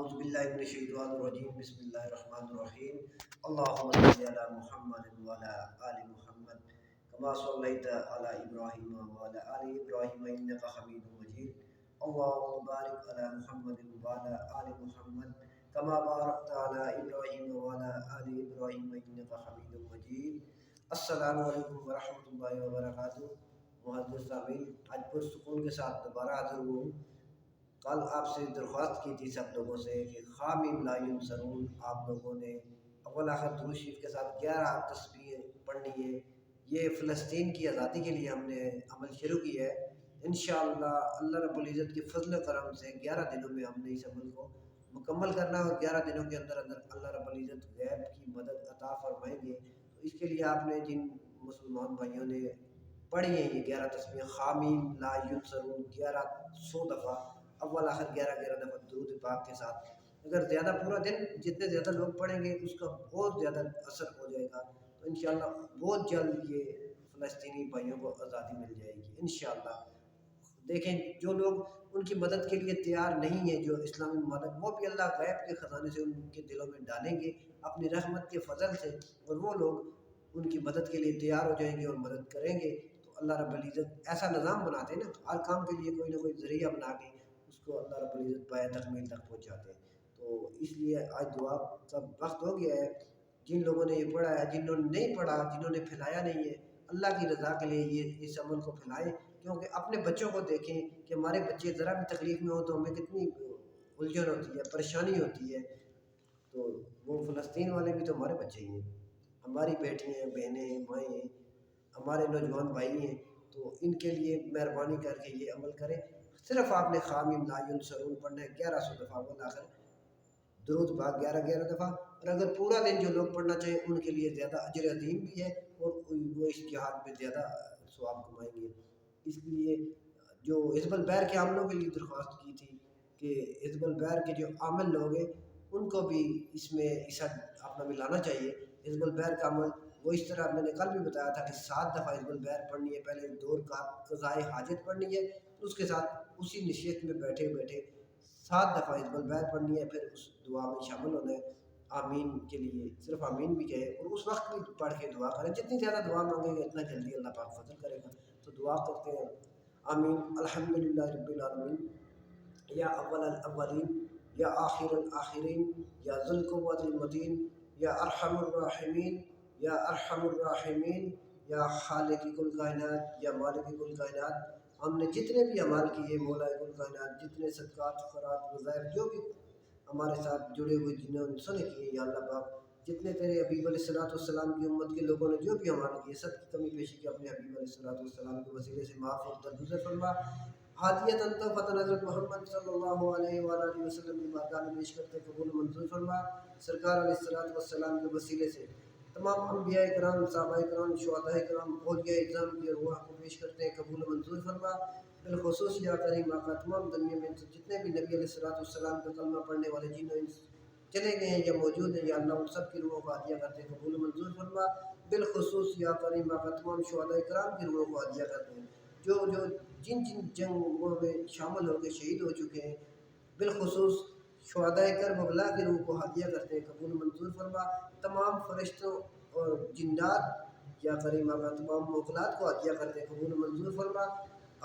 اعوذ باللہ من الشیطان الرجیم بسم اللہ الرحمن الرحیم اللہم صلی علی محمد وعلی آل محمد کما صلیت علی ابراہیم وعلی آل ابراہیم انک حمید مجید اللہم بارک علی محمد وعلی آل محمد کما بارکت علی ابراہیم وعلی آل ابراہیم انک حمید مجید۔ السلام علیکم ورحمۃ اللہ وبرکاتہ۔ محدث سامعین، آج پرسکون کے ساتھ دوبارہ حاضر ہوں۔ کل آپ سے درخواست کی تھی سب لوگوں سے کہ خامیم لا ینصرون، آپ لوگوں نے اول آخر درود شریف کے ساتھ 11 تسبیح پڑھنی ہے۔ یہ فلسطین کی آزادی کے لیے ہم نے عمل شروع کیا ہے۔ انشاءاللہ اللہ رب العزت کے فضل و کرم سے 11 دنوں میں ہم نے اس عمل کو مکمل کرنا ہے، اور 11 دنوں کے اندر اندر اللہ رب العزت غیب کی مدد عطا فرمائیں گے۔ تو اس کے لیے آپ نے جن مسلمان بھائیوں نے پڑھی ہیں یہ 11 تسبیح خامیم لا ینصرون 100 دفعہ، اول آخر 11 دفعہ درود پاک کے ساتھ، اگر زیادہ پورا دن جتنے زیادہ لوگ پڑھیں گے اس کا بہت زیادہ اثر ہو جائے گا، تو انشاءاللہ بہت جلد یہ فلسطینی بھائیوں کو آزادی مل جائے گی انشاءاللہ۔ دیکھیں جو لوگ ان کی مدد کے لیے تیار نہیں ہیں، جو اسلامی مدد، وہ بھی اللہ غیب کے خزانے سے ان کے دلوں میں ڈالیں گے اپنی رحمت کے فضل سے، اور وہ لوگ ان کی مدد کے لیے تیار ہو جائیں گے اور مدد کریں گے۔ تو اللہ رب العزت ایسا نظام بناتے ہیں نا، ہر کام کے لیے کوئی نہ کوئی ذریعہ بنا کے اس کو اللہ رب العزت پایہ تکمیل تک پہنچاتے ہیں۔ تو اس لیے آج دعا کا وقت ہو گیا ہے۔ جن لوگوں نے یہ پڑھا ہے، جنہوں نے نہیں پڑھا، جنہوں نے پھیلایا نہیں ہے، اللہ کی رضا کے لیے یہ اس عمل کو پھیلائیں، کیونکہ اپنے بچوں کو دیکھیں کہ ہمارے بچے ذرا بھی تکلیف میں ہو تو ہمیں کتنی الجھن ہوتی ہے، پریشانی ہوتی ہے۔ تو وہ فلسطین والے بھی تو ہمارے بچے ہی ہیں، ہماری بیٹیاں ہیں، بہنیں ہیں، مائیں ہیں، ہمارے نوجوان بھائی ہیں۔ تو ان کے لیے مہربانی کر کے یہ عمل کریں۔ صرف آپ نے خامیم لا ینصرون پڑھنا ہے 1100 دفعہ، وہ آخر درود پاک 11 دفعہ، اور اگر پورا دن جو لوگ پڑھنا چاہیں ان کے لیے زیادہ اجر عظیم بھی ہے، اور وہ اس جہاد میں زیادہ ثواب کمائیں گے۔ اس لیے جو حزب البحر کے عاملوں کے لیے درخواست کی تھی کہ حزب البحر کے جو عامل لوگ ہیں ان کو بھی اس میں حصہ اپنا ملانا چاہیے۔ حزب البحر کا عمل وہ اس طرح میں نے کل بھی بتایا تھا کہ 7 دفعہ حزب البحر پڑھنی ہے، پہلے 2 قضائے حاجت پڑھنی ہے، اس کے ساتھ اسی نشست میں بیٹھے بیٹھے 7 دفعہ حزب البحر پڑھنی ہے، پھر اس دعا میں شامل ہونا ہے۔ آمین کے لیے صرف آمین بھی کہے، اور اس وقت بھی پڑھ کے دعا کریں، جتنی زیادہ دعا مانگیں گے اتنا جلدی اللہ پاک فضل کرے گا۔ تو دعا کرتے ہیں، آمین۔ الحمدللہ رب العالمین، یا اول الاولین، یا آخر الآخرین، یا ذو القوۃ المتین، یا ارحم الراحمین، یا ارحم الراحمین، یا خالق کل کائنات، یا مالک کل کائنات۔ ہم نے جتنے بھی اعمال کیے مولا کل کائنات، جتنے صدقات، خیرات، وظائف جو بھی ہمارے ساتھ جڑے ہوئے جنہوں نے سنے کیے، یا اللہ پاک جتنے تیرے حبیب علیہ السلام کی امت کے لوگوں نے جو بھی اعمال کیے، سب کی کمی پیشی کے اپنے حبیب علیہ السلام کے وسیلے سے معاف اور درگزر فرما۔ حاجیت توفتن حضرت محمد صلی اللہ علیہ وآلہ وسلم کی بارگاہ میں پیش کرتے قبول منظور فرما۔ سرکار علیہ السلام کے وسیلے سے تمام انبیاء کرام، صحابہ کرام، شہداء کرام، اولیاء اعظام کی ارواح کو پیش کرتے ہیں قبول منظور فرما۔ بالخصوص یا کریم آقا تمام دنیا میں جتنے بھی نبی علیہ السلام کا کلمہ پڑھنے والے جن و انس چلے گئے ہیں یا موجود ہیں، یا اللہ ان سب کی روحوں کو عطیہ کرتے ہیں قبول منظور فرما۔ بالخصوص یا کریم آقا تمام شہداء کرام کی روحوں کو عطیہ کرتے ہیں جو جن جنگوں میں شامل ہو کے شہید ہو چکے ہیں، بالخصوص شہداء کربلا کی روح کو ہدیہ کرتے ہیں قبول منظور فرما۔ تمام فرشتوں اور جنات یا کریم آقا تمام موکلات کو عطیہ کرتے ہیں قبول منظور فرما۔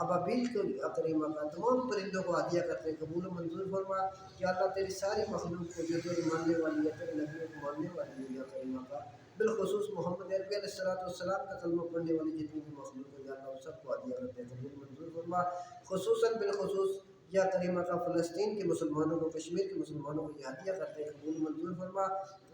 ابابیل کو یا کریم آقا تمام پرندوں کو عطیہ کرتے ہیں قبول منظور فرما۔ یا اللہ تیری ساری مخلوق کو جو تیری ماننے والی ہے، تیرے نبیوں کو ماننے والی ہے، یا کریم آقا بالخصوص محمد عربی علیہ السلام کا کلمہ پڑھنے والی جتنی بھی مخلوق ہے، یا اللہ سب کو عطیہ کرتے ہیں قبول منظور فرما۔ خصوصاً بالخصوص یا کریم آقا فلسطین کے مسلمانوں کو، کشمیر کے مسلمانوں کو یہ عطیہ کرتے ہیں قبول منظور فرما۔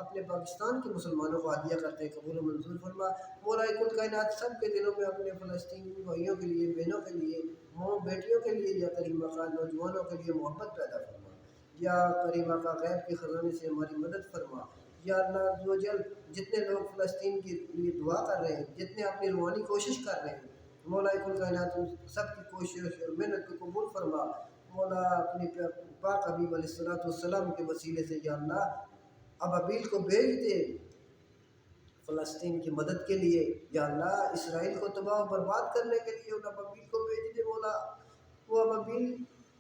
اپنے پاکستان کے مسلمانوں کو عطیہ کرتے ہیں قبول منظور فرما۔ مولا کل کائنات سب کے دلوں میں اپنے فلسطینی بھائیوں کے لیے، بہنوں کے لیے، ماؤں بیٹیوں کے لیے، یا کریم آقا نوجوانوں کے لیے محبت پیدا فرما۔ یا کریم آقا غیب کے خزانے سے ہماری مدد فرما۔ یا اللہ عز و جل جتنے لوگ فلسطین کے لیے دعا کر رہے ہیں، جتنے اپنی روحانی کوشش کر رہے ہیں، مولا کل کائنات سب کی کوشش اور محنت کو قبول فرما۔ مولا اپنی پاک حبیب علیہ السلام کے وسیلے سے یا اللہ ابابیل کو بھیج دے فلسطین کی مدد کے لیے، یا اللہ اسرائیل کو تباہ و برباد کرنے کے لیے ان ابابیل کو بھیج دے مولا۔ وہ ابابیل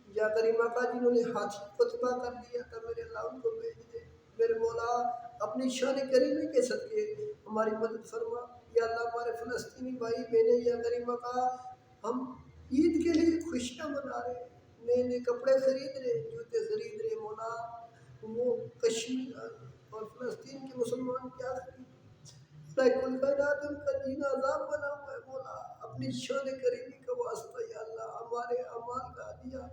یا کریم آقا جنہوں نے ہاتھی کو تباہ کر دیا تھا میرے اللہ اللہ ان کو بھیج دے۔ میرے مولا اپنی شان کریمی کے صدقے ہماری مدد فرما یا اللہ۔ ہمارے فلسطینی بھائی بہنیں یا کریمہ کا ہم عید کے لیے خوشیاں منا رہے، نئے نئے کپڑے خرید رہے، جوتے خرید رہے مولا، وہ کشمیر اور فلسطین کے مسلمان کیا خرید کل کائنات ان کا جینا عذاب بنا ہوا ہے مولا۔ اپنی شان کریمی کا واسطہ یا اللہ ہمارے اعمال کا دیا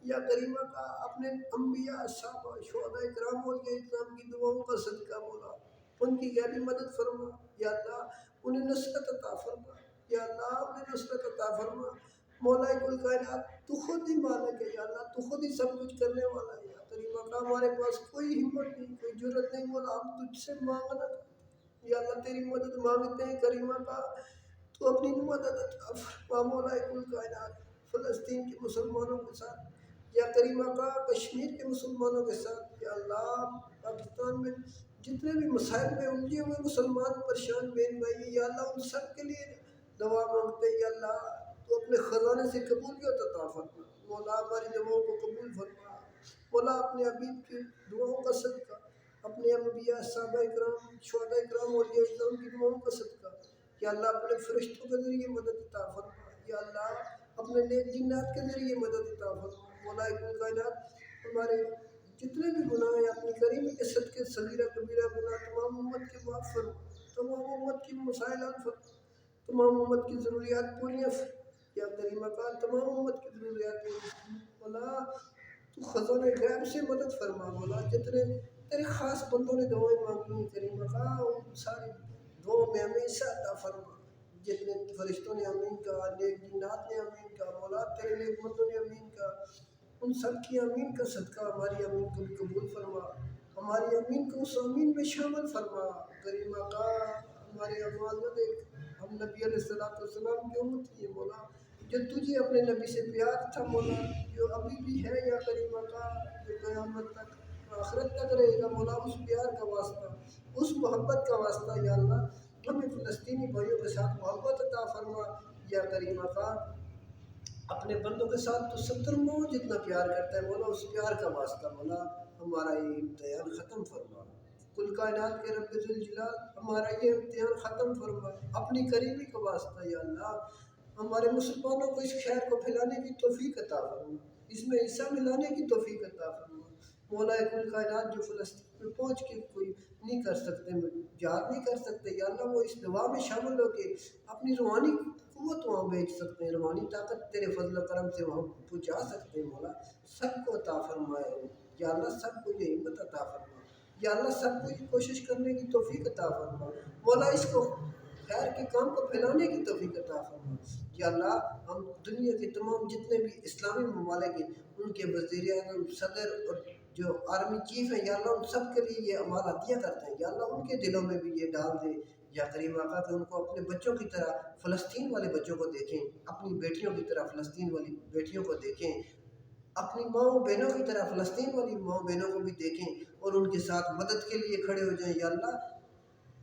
یا کریمہ کا اپنے انبیاء صحابہ شہداء کرام اولیاء اکرام کی دعاؤں کا صدقہ مولا ان کی غیبی مدد فرما یا اللہ، انہیں نصرت عطا فرما یا اللہ، انہیں نصرت عطا فرما مولا کل کائنات۔ تو خود ہی مالک ہے یا اللہ، تو خود ہی سب کچھ کرنے والا ہے یا کریمہ کا۔ ہمارے پاس کوئی ہمت نہیں، کوئی جرت نہیں مولا، ہم تجھ سے مانگنا یا اللہ، تیری مدد مانگتے ہیں کریمہ کا، تو اپنی مدد عطا فرما مولا کل کائنات۔ فلسطین کے مسلمانوں کے ساتھ یا کریمہ کا، کشمیر کے مسلمانوں کے ساتھ یا اللہ، پاکستان میں جتنے بھی مسائل میں الجھے ہوئے مسلمان پریشان بہن بھائی یا اللہ، ان سب کے لیے دعا مانگتے ہیں یا اللہ، تو اپنے خزانے سے قبولیت عطا فرما مولا، ہماری دعاؤں کو قبول فرما مولا، اپنے حبیب کی دعاؤں کا صدقہ، اپنے انبیاء صحابہ کرام شہداء کرام اولیاء اکرام کی دعاؤں کا صدقہ یا اللہ، اپنے فرشتوں کے ذریعے مدد عطا فرما یا اللہ، اپنے نیک جنات کے ذریعے مدد عطا فرما مولا کل کائنات۔ ہمارے جتنے بھی گناہ ہیں اپنی کریمی کے صدقے، صغیرہ کبیرہ گناہ تمام امت کے معاف فرما، تمام امت کی مسائل حل فرما، تمام امت کی ضروریات پوریاں یا کریمہ کا، تمام امت کی ضروریات پوری مولا، تو خزانہ غیب سے مدد فرما مولا۔ جتنے تیرے خاص بندوں نے دعائیں مانگی ہیں کریمہ کا، ان ساری دعاؤں میں ہمیشہ عطا فرما۔ جتنے فرشتوں نے آمین کہا، نیک جنات نے آمین کہا مولا، تیرے نیک بندوں نے آمین کہا، ان سب کی آمین کا صدقہ ہماری آمین کو بھی قبول فرما، ہماری آمین کو اس آمین میں شامل فرما کریمہ کا۔ ہمارے اعمال نہ دیکھ، ہم نبی علیہ السلام کی امت ہیں مولا، جو تجھے اپنے نبی سے پیار تھا مولا، جو ابھی بھی ہے یا کریمہ کا، جو قیامت تک آخرت تک رہے گا مولا، اس پیار کا واسطہ، اس محبت کا واسطہ یا اللہ، ہمیں فلسطینی بھائیوں کے ساتھ محبت عطا فرما یا کریمہ کا۔ اپنے بندوں کے ساتھ تو 70 ماہ جتنا پیار کرتا ہے مولا، اس پیار کا واسطہ مولا، ہمارا یہ امتحان ختم فرما کل کائنات کے رب ذوالجلال، ہمارا یہ امتحان ختم فرما اپنی قریبی کا واسطہ یا اللہ، ہمارے مسلمانوں کو اس خیر کو پھیلانے کی توفیق عطا فرما، اس میں حصہ ملانے کی توفیق عطا فرما مولا کل کائنات۔ جو فلسطین میں پہنچ کے کوئی نہیں کر سکتے، جہاد نہیں کر سکتے یا اللہ، وہ اس دعا میں شامل ہو کے اپنی روحانی قوت وہاں بھیج سکتے ہیں، روحانی طاقت تیرے فضل و کرم سے وہاں پہنچا سکتے ہیں مولا، سب کو عطا فرمائے یا اللہ، سب کو یہ ہمت عطا فرما یا اللہ، سب کو یہ کوشش کرنے کی توفیق عطا فرما مولا، اس کو خیر کے کام کو پھیلانے کی توفیق عطا فرما یا اللہ۔ ہم دنیا کے تمام جتنے بھی اسلامی ممالک ہیں، ان کے وزیر اعظم، صدر اور جو آرمی چیف ہیں یا اللہ، ان سب کے لیے یہ اعمال عطیہ کرتے ہیں یا اللہ، ان کے دلوں میں بھی یہ ڈال دے یا کریم آقا کہ ان کو اپنے بچوں کی طرح فلسطین والے بچوں کو دیکھیں، اپنی بیٹیوں کی طرح فلسطین والی بیٹیوں کو دیکھیں، اپنی ماؤں بہنوں کی طرح فلسطین والی ماؤں بہنوں کو بھی دیکھیں اور ان کے ساتھ مدد کے لیے کھڑے ہو جائیں یا اللہ،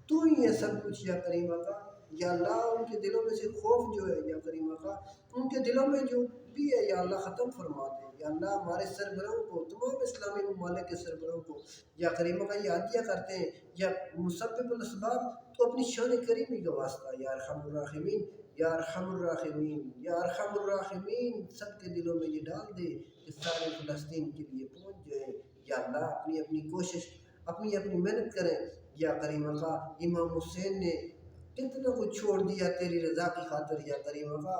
تو ہی ہے سب کچھ یا کریم آقا یا اللہ۔ ان کے دلوں میں سے خوف جو ہے یا کریم آقا، ان کے دلوں میں جو بھی ہے یا اللہ، ختم فرما دے یا اللہ۔ ہمارے سربراہوں کو، تمام اسلامی ممالک کے سربراہوں کو یا کریم آقا یہ عطیہ کرتے ہیں یا مسبب الاسباب، تو اپنی شان کریمی کا واسطہ یا ارحم الراحمین یا ارحم الراحمین یا ارحم الراحمین، سب کے دلوں میں یہ ڈال دے کہ سارے فلسطین کے لیے پہنچ جائیں یا اللہ۔ اپنی اپنی کوشش، اپنی اپنی محنت کریں یا کریم آقا۔ امام حسین نے کتنا کچھ چھوڑ دیا تیری رضا کی خاطر یا کریم آقا،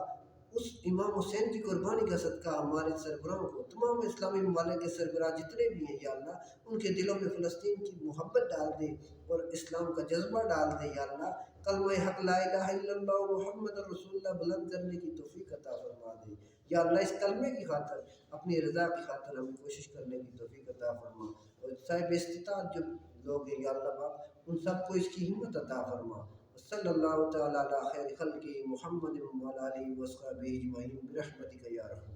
اس امام حسین کی قربانی کا صدقہ ہمارے سربراہوں کو، تمام اسلامی ممالک کے سربراہ جتنے بھی ہیں یا اللہ، ان کے دلوں میں فلسطین کی محبت ڈال دے اور اسلام کا جذبہ ڈال دے یا اللہ۔ کلمہ حق لا الہ الا اللہ محمد رسول اللہ بلند کرنے کی توفیق عطا فرما دے یا اللہ۔ اس کلمے کی خاطر، اپنی رضا کی خاطر ہمیں کوشش کرنے کی توفیق عطا فرما، اور صاحب استطاعت جو لوگ ہیں یا اللہ پاک، ان سب کو اس کی ہمت عطا فرما۔ صلی اللہ تعالیٰ علی خیر خلقہ محمد وعلی آلہ وصحبہ اجمعین برحمتک یا رحمن۔